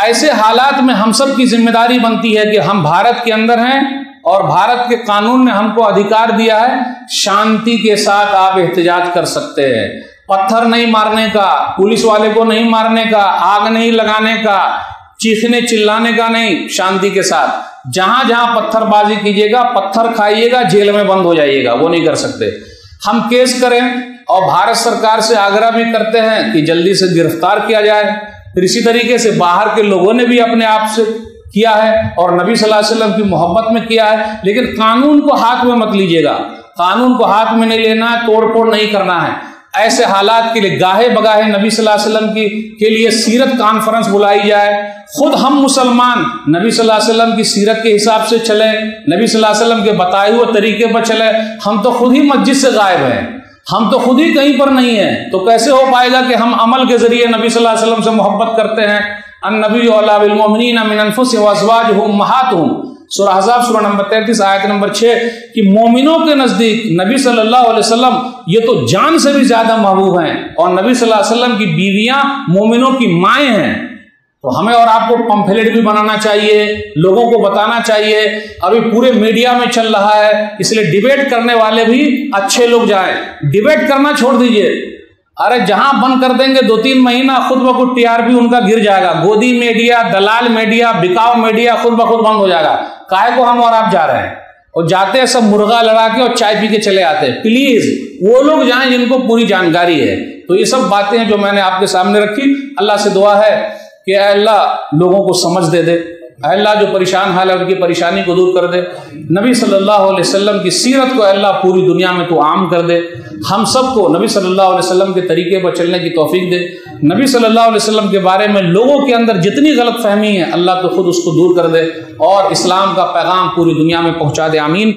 ایسے حالات میں ہم سب کی ذمہ داری بنتی ہے کہ ہم بھارت کے اندر ہیں اور بھارت کے قانون نے ہم کو ادھیکار دیا ہے، شانتی کے ساتھ آپ احتجاج کر سکتے ہیں، پتھر نہیں مارنے کا، پولیس والے کو نہیں مارنے کا، آگ نہیں لگانے کا، چیخنے چلانے کا نہیں، شانتی کے ساتھ جہاں جہاں پتھر بازی کیجیے گا، پتھر کھائیے گا، جیل میں بند ہو جائیے گا، وہ نہیں کر سکتے۔ ہم کیس کریں اور بھارت سرکار سے آگرہ بھی کرتے ہیں کہ جلدی سے گرفتار کیا جائے، پھر اسی طریقے سے باہر کے لوگوں نے بھی اپنے آپ سے کیا ہے اور نبی صلی اللہ علیہ وسلم کی محبت میں کیا ہے، لیکن قانون کو ہاتھ میں مت لیجیے گا، قانون کو ہاتھ میں نہیں لینا ہے، توڑ پھوڑ نہیں کرنا ہے۔ ایسے حالات کے لیے گاہے بگاہے نبی صلی اللہ علیہ وسلم کے لیے سیرت کانفرنس بلائی جائے، خود ہم مسلمان نبی صلی اللہ علیہ وسلم کی سیرت کے حساب سے چلیں، نبی صلی اللہ علیہ وسلم کے بتائے ہوئے طریقے پر چلیں۔ ہم تو خود ہی مسجد سے غائب ہیں، ہم تو خود ہی کہیں پر نہیں ہیں، تو کیسے ہو پائے گا کہ ہم عمل کے ذریعے نبی صلی اللہ علیہ وسلم سے محبت کرتے ہیں؟ النبی اولیٰ بالمؤمنین من انفسہم وازواجہ امہاتہم، سورہ احزاب سورہ نمبر 33 آیت نمبر 6 کہ مومنوں کے نزدیک نبی صلی اللہ علیہ وسلم یہ تو جان سے بھی زیادہ محبوب ہیں، اور نبی صلی اللہ علیہ وسلم کی بیویاں مومنوں کی مائیں ہیں۔ تو ہمیں اور آپ کو پمفلیٹ بھی بنانا چاہیے، لوگوں کو بتانا چاہیے۔ ابھی پورے میڈیا میں چل رہا ہے، اس لیے ڈیبیٹ کرنے والے بھی اچھے لوگ جائیں، ڈیبیٹ کرنا چھوڑ دیجئے۔ ارے جہاں بند کر دیں گے 2-3 مہینہ خود بخود TRP ان کا گر جائے گا، گودی میڈیا، دلال میڈیا، بکاؤ میڈیا خود بخود بند ہو جائے گا۔ کائے کو ہم اور آپ جا رہے ہیں؟ اور جاتے ہیں سب مرغا لڑا کے اور چائے پی کے چلے آتے ہیں۔ پلیز وہ لوگ جائیں جن کو پوری جانکاری ہے۔ تو یہ سب باتیں ہیں جو میں نے آپ کے سامنے رکھی۔ اللہ سے دعا ہے کہ اے اللہ لوگوں کو سمجھ دے دے، اے اللہ جو پریشان حال ہے ان کی پریشانی کو دور کر دے، نبی صلی اللہ علیہ وسلم کی سیرت کو اے اللہ پوری دنیا میں تو عام کر دے، ہم سب کو نبی صلی اللہ علیہ وسلم کے طریقے پر چلنے کی توفیق دے، نبی صلی اللہ علیہ وسلم کے بارے میں لوگوں کے اندر جتنی غلط فہمی ہے اللہ تو خود اس کو دور کر دے، اور اسلام کا پیغام پوری دنیا میں پہنچا دے، آمین۔